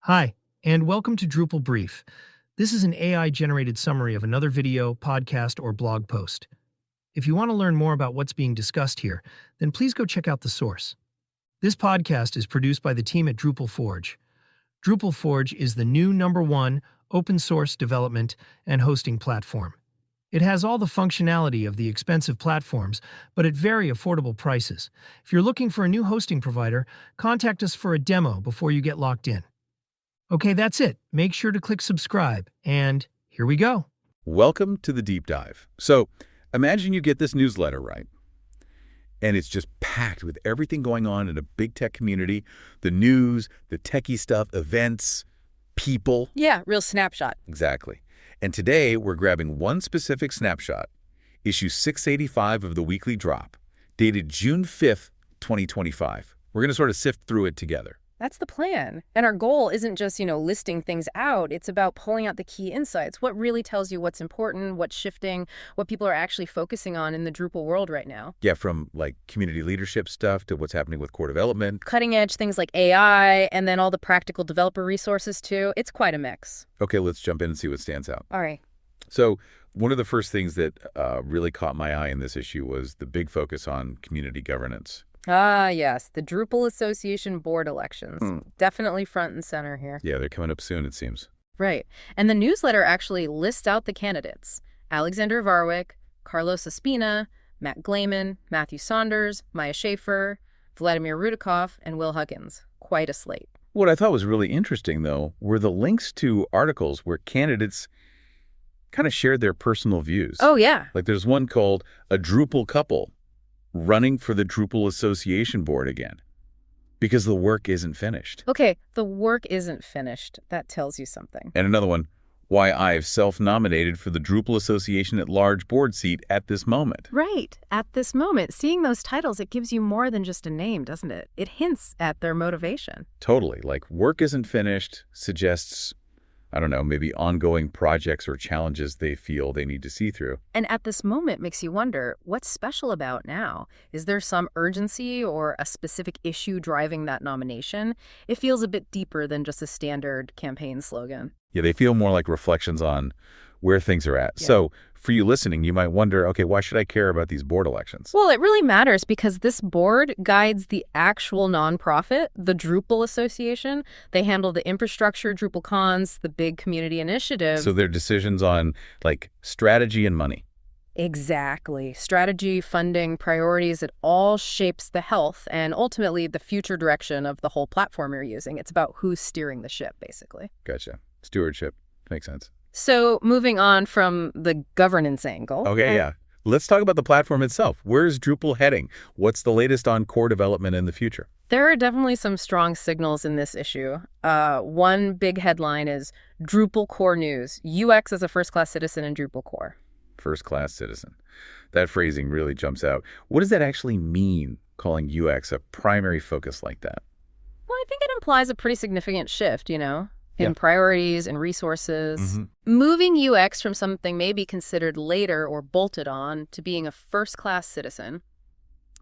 Hi, and welcome to DrupalBrief. This is an AI-generated summary of another video, podcast, or blog post. If you want to learn more about what's being discussed here, then please go check out the source. This podcast is produced by the team at Drupal Forge. Drupal Forge is the new #1 open-source development and hosting platform. It has all the functionality of the expensive platforms, but at very affordable prices. If you're looking for a new hosting provider, contact us for a demo before you get locked in. Okay, that's it. Make sure to click subscribe, and here we go. Welcome to the deep dive. So imagine you get this newsletter, right? And it's just packed with everything going on in a big tech community, the news, the techie stuff, events, people. Yeah, real snapshot. Exactly. And today we're grabbing one specific snapshot, issue 685 of the Weekly Drop, dated June 5th, 2025. We're going to sort of sift through it together. That's the plan. And our goal isn't just, listing things out. It's about pulling out the key insights. What really tells you what's important, what's shifting, what people are actually focusing on in the Drupal world right now. Yeah, from like community leadership stuff to what's happening with core development. Cutting edge things like AI, and then all the practical developer resources too. It's quite a mix. Okay, let's jump in and see what stands out. All right. So one of the first things that really caught my eye in this issue was the big focus on community governance. Ah, yes. The Drupal Association board elections. Definitely front and center here. Yeah, they're coming up soon, it seems. Right. And the newsletter actually lists out the candidates. Alexander Varwick, Carlos Espina, Matt Glayman, Matthew Saunders, Maya Schaefer, Vladimir Rudikov, and Will Huggins. Quite a slate. What I thought was really interesting, though, were the links to articles where candidates kind of shared their personal views. Oh, yeah. Like there's one called A Drupal Couple Running for the Drupal Association Board Again because the work isn't finished. Okay, the work isn't finished. That tells you something. And another one, Why I've self-nominated for the Drupal Association at Large board seat at this moment. Right, at this moment. Seeing those titles, it gives you more than just a name, doesn't it? It hints at their motivation. Totally. Like work isn't finished suggests, I don't know, maybe ongoing projects or challenges they feel they need to see through. And at this moment makes you wonder, what's special about now? Is there some urgency or a specific issue driving that nomination? It feels a bit deeper than just a standard campaign slogan. Yeah, they feel more like reflections on where things are at. Yeah. So for you listening, you might wonder, okay, why should I care about these board elections? Well, it really matters because this board guides the actual nonprofit, the Drupal Association. They handle the infrastructure, DrupalCons, the big community initiative. So their decisions on like strategy and money. Exactly. Strategy, funding, priorities, it all shapes the health and ultimately the future direction of the whole platform you're using. It's about who's steering the ship, basically. Gotcha. Stewardship. Makes sense. So moving on from the governance angle. Okay, yeah. Let's talk about the platform itself. Where's Drupal heading? What's the latest on core development in the future? There are definitely some strong signals in this issue. One big headline is Drupal Core News, UX as a first-class citizen in Drupal Core. First-class citizen. That phrasing really jumps out. What does that actually mean, calling UX a primary focus like that? Well, I think it implies a pretty significant shift, in priorities and resources. Moving UX from something maybe considered later or bolted on to being a first-class citizen,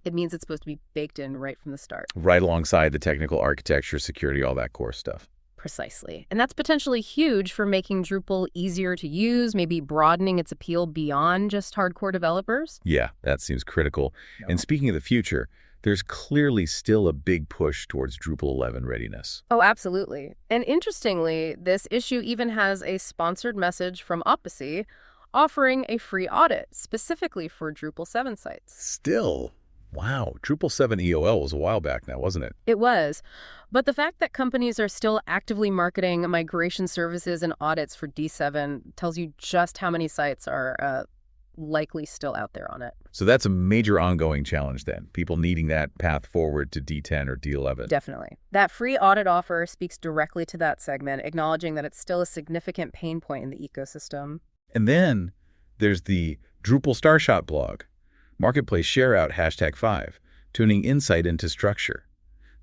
it means it's supposed to be baked in right from the start. Right alongside the technical architecture, security, all that core stuff. Precisely. And that's potentially huge for making Drupal easier to use, maybe broadening its appeal beyond just hardcore developers. Yeah, that seems critical. Yeah. And speaking of the future, there's clearly still a big push towards Drupal 11 readiness. Oh, absolutely. And interestingly, this issue even has a sponsored message from Opposy offering a free audit specifically for Drupal 7 sites. Still? Wow. Drupal 7 EOL was a while back now, wasn't it? It was. But the fact that companies are still actively marketing migration services and audits for D7 tells you just how many sites are likely still out there on it. So that's a major ongoing challenge then, people needing that path forward to D10 or D11. Definitely. That free audit offer speaks directly to that segment, acknowledging that it's still a significant pain point in the ecosystem. And then there's the Drupal Starshot blog, Marketplace Shareout #5, tuning insight into structure.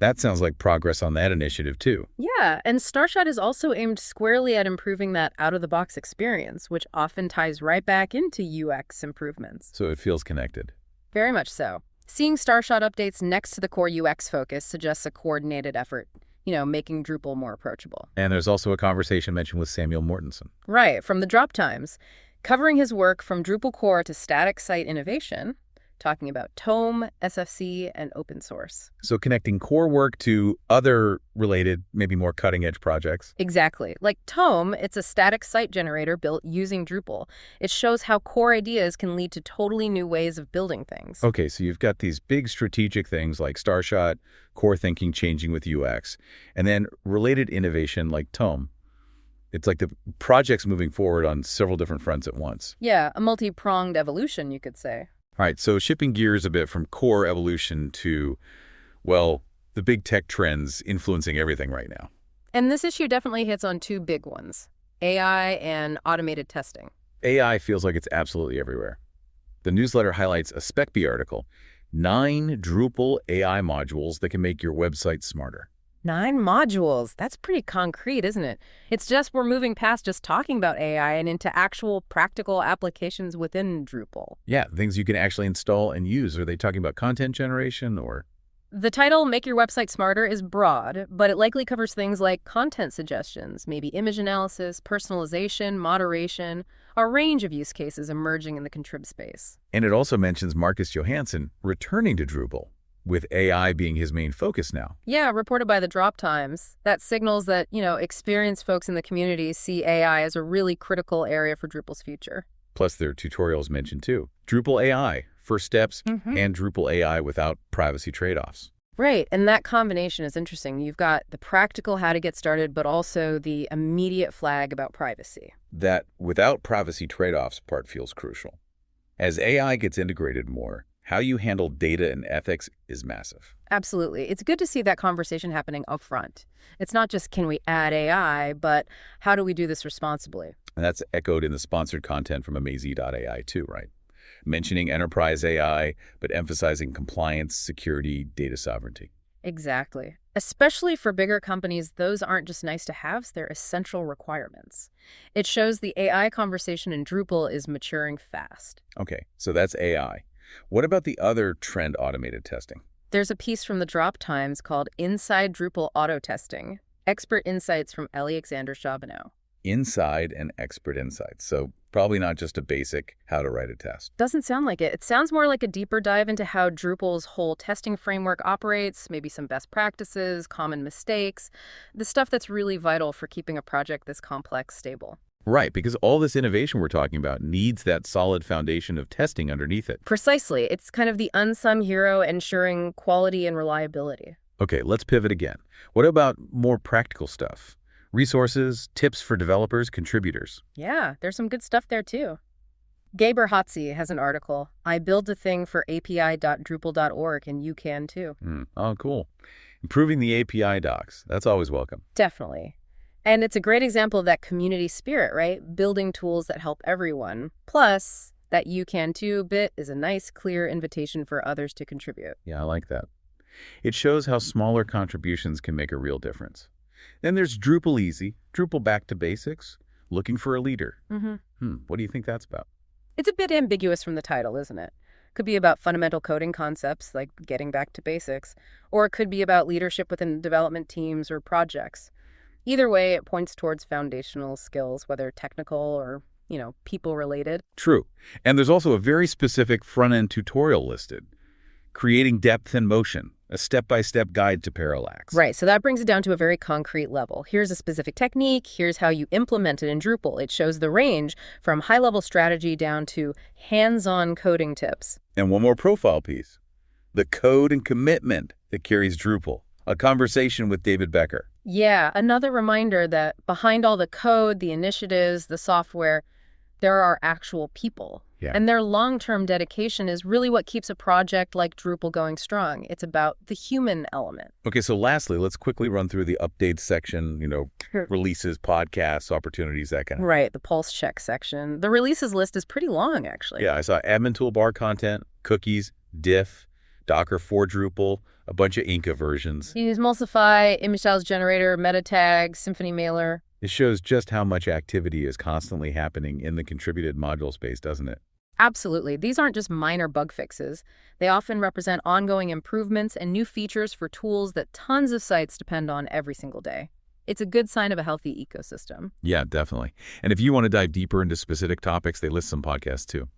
That sounds like progress on that initiative, too. Yeah, and Starshot is also aimed squarely at improving that out-of-the-box experience, which often ties right back into UX improvements. So it feels connected. Very much so. Seeing Starshot updates next to the core UX focus suggests a coordinated effort. making Drupal more approachable. And there's also a conversation mentioned with Samuel Mortensen. Right, from the Drop Times, covering his work from Drupal core to static site innovation, talking about Tome, SFC, and open source. So connecting core work to other related, maybe more cutting-edge projects. Exactly. Like Tome, it's a static site generator built using Drupal. It shows how core ideas can lead to totally new ways of building things. Okay, so you've got these big strategic things like Starshot, core thinking changing with UX, and then related innovation like Tome. It's like the project's moving forward on several different fronts at once. Yeah, a multi-pronged evolution, you could say. All right, so shifting gears a bit from core evolution to, well, the big tech trends influencing everything right now. And this issue definitely hits on two big ones, AI and automated testing. AI feels like it's absolutely everywhere. The newsletter highlights a SpecBee article, 9 Drupal AI modules that can make your website smarter. 9 modules. That's pretty concrete, isn't it? It's just we're moving past just talking about AI and into actual practical applications within Drupal. Yeah, things you can actually install and use. Are they talking about content generation or? The title, Make Your Website Smarter, is broad, but it likely covers things like content suggestions, maybe image analysis, personalization, moderation, a range of use cases emerging in the contrib space. And it also mentions Marcus Johansson returning to Drupal, with AI being his main focus now. Yeah, reported by the Drop Times. That signals that, experienced folks in the community see AI as a really critical area for Drupal's future. Plus, their tutorials mentioned too. Drupal AI, first steps, and Drupal AI without privacy trade-offs. Right, and that combination is interesting. You've got the practical how to get started, but also the immediate flag about privacy. That without privacy trade-offs part feels crucial. As AI gets integrated more, how you handle data and ethics is massive. Absolutely. It's good to see that conversation happening up front. It's not just can we add AI, but how do we do this responsibly? And that's echoed in the sponsored content from Amazy.ai too, right? Mentioning enterprise AI, but emphasizing compliance, security, data sovereignty. Exactly. Especially for bigger companies, those aren't just nice to haves, they're essential requirements. It shows the AI conversation in Drupal is maturing fast. Okay, so that's AI. What about the other trend automated testing? There's a piece from the Drop Times called Inside Drupal Auto Testing, Expert Insights from Alexander Charbonneau. Inside and expert insights. So probably not just a basic how to write a test. Doesn't sound like it. It sounds more like a deeper dive into how Drupal's whole testing framework operates, maybe some best practices, common mistakes, the stuff that's really vital for keeping a project this complex stable. Right, because all this innovation we're talking about needs that solid foundation of testing underneath it. Precisely. It's kind of the unsung hero ensuring quality and reliability. Okay, let's pivot again. What about more practical stuff? Resources, tips for developers, contributors. Yeah, there's some good stuff there too. Gaber Hotze has an article, I built a thing for api.drupal.org, and you can too. Oh, cool. Improving the API docs. That's always welcome. Definitely. And it's a great example of that community spirit, right? Building tools that help everyone. Plus, that you can too bit is a nice, clear invitation for others to contribute. Yeah, I like that. It shows how smaller contributions can make a real difference. Then there's Drupal Easy, Drupal Back to Basics, looking for a leader. What do you think that's about? It's a bit ambiguous from the title, isn't it? Could be about fundamental coding concepts, like getting back to basics, or it could be about leadership within development teams or projects. Either way, it points towards foundational skills, whether technical or, people-related. True. And there's also a very specific front-end tutorial listed. Creating depth and motion, a step-by-step guide to parallax. Right, so that brings it down to a very concrete level. Here's a specific technique, here's how you implement it in Drupal. It shows the range from high-level strategy down to hands-on coding tips. And one more profile piece, the code and commitment that carries Drupal. A conversation with David Becker. Yeah, another reminder that behind all the code, the initiatives, the software, there are actual people. Yeah. And their long-term dedication is really what keeps a project like Drupal going strong. It's about the human element. Okay, so lastly, let's quickly run through the updates section, releases, podcasts, opportunities, that kind of. Right, the pulse check section. The releases list is pretty long, actually. Yeah, I saw admin toolbar content, cookies, diff, Docker for Drupal, a bunch of Inca versions. You use Mulsify, image styles generator, meta tags, Symfony mailer. It shows just how much activity is constantly happening in the contributed module space, doesn't it? Absolutely. These aren't just minor bug fixes. They often represent ongoing improvements and new features for tools that tons of sites depend on every single day. It's a good sign of a healthy ecosystem. Yeah, definitely. And if you want to dive deeper into specific topics, they list some podcasts too.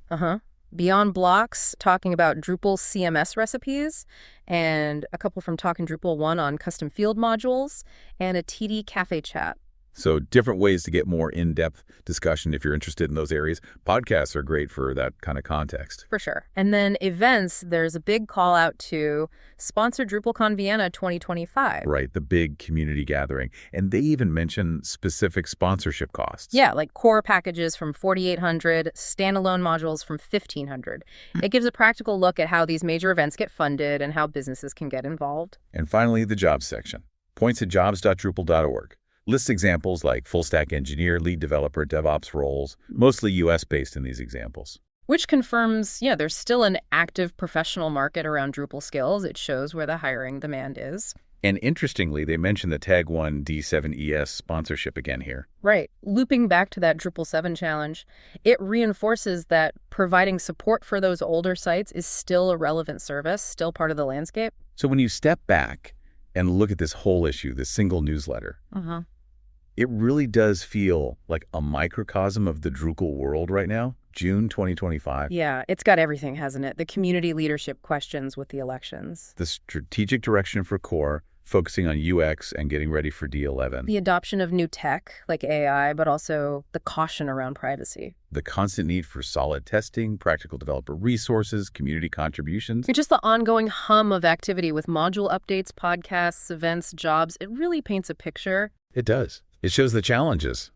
Beyond Blocks, talking about Drupal CMS recipes, and a couple from Talkin' Drupal 1 on custom field modules, and a TD Cafe chat. So different ways to get more in-depth discussion if you're interested in those areas. Podcasts are great for that kind of context. For sure. And then events, there's a big call out to sponsor DrupalCon Vienna 2025. Right, the big community gathering. And they even mention specific sponsorship costs. Yeah, like core packages from 4,800, standalone modules from 1,500. It gives a practical look at how these major events get funded and how businesses can get involved. And finally, the jobs section. Points at jobs.drupal.org. Lists examples like full-stack engineer, lead developer, DevOps roles, mostly US-based in these examples. Which confirms, there's still an active professional market around Drupal skills. It shows where the hiring demand is. And interestingly, they mention the Tag 1 D7ES sponsorship again here. Right. Looping back to that Drupal 7 challenge, it reinforces that providing support for those older sites is still a relevant service, still part of the landscape. So when you step back and look at this whole issue, this single newsletter, it really does feel like a microcosm of the Drupal world right now, June 2025. Yeah, it's got everything, hasn't it? The community leadership questions with the elections. The strategic direction for core, focusing on UX and getting ready for D11. The adoption of new tech, like AI, but also the caution around privacy. The constant need for solid testing, practical developer resources, community contributions. It's just the ongoing hum of activity with module updates, podcasts, events, jobs. It really paints a picture. It does. It shows the challenges,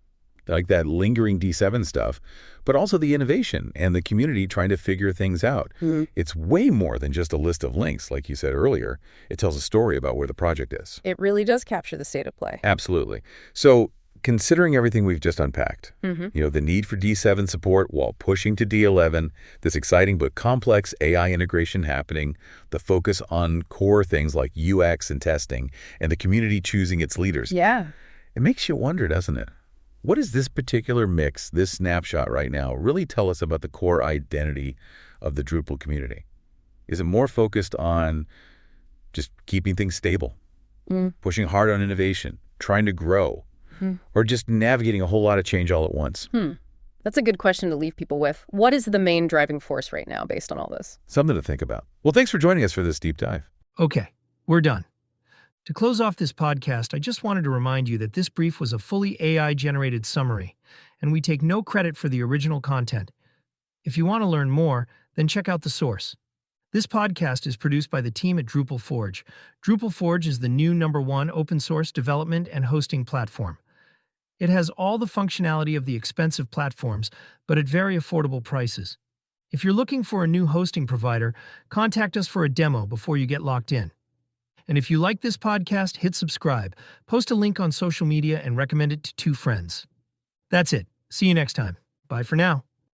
like that lingering D7 stuff, but also the innovation and the community trying to figure things out. It's way more than just a list of links, like you said earlier. It tells a story about where the project is. It really does capture the state of play. Absolutely. So considering everything we've just unpacked, the need for D7 support while pushing to D11, this exciting but complex AI integration happening, the focus on core things like UX and testing, and the community choosing its leaders. Yeah. It makes you wonder, doesn't it? What does this particular mix, this snapshot right now, really tell us about the core identity of the Drupal community? Is it more focused on just keeping things stable, pushing hard on innovation, trying to grow, or just navigating a whole lot of change all at once? That's a good question to leave people with. What is the main driving force right now based on all this? Something to think about. Well, thanks for joining us for this deep dive. Okay, we're done. To close off this podcast, I just wanted to remind you that this brief was a fully AI-generated summary, and we take no credit for the original content. If you want to learn more, then check out the source. This podcast is produced by the team at Drupal Forge. Drupal Forge is the new #1 open-source development and hosting platform. It has all the functionality of the expensive platforms, but at very affordable prices. If you're looking for a new hosting provider, contact us for a demo before you get locked in. And if you like this podcast, hit subscribe, post a link on social media, and recommend it to 2 friends. That's it. See you next time. Bye for now.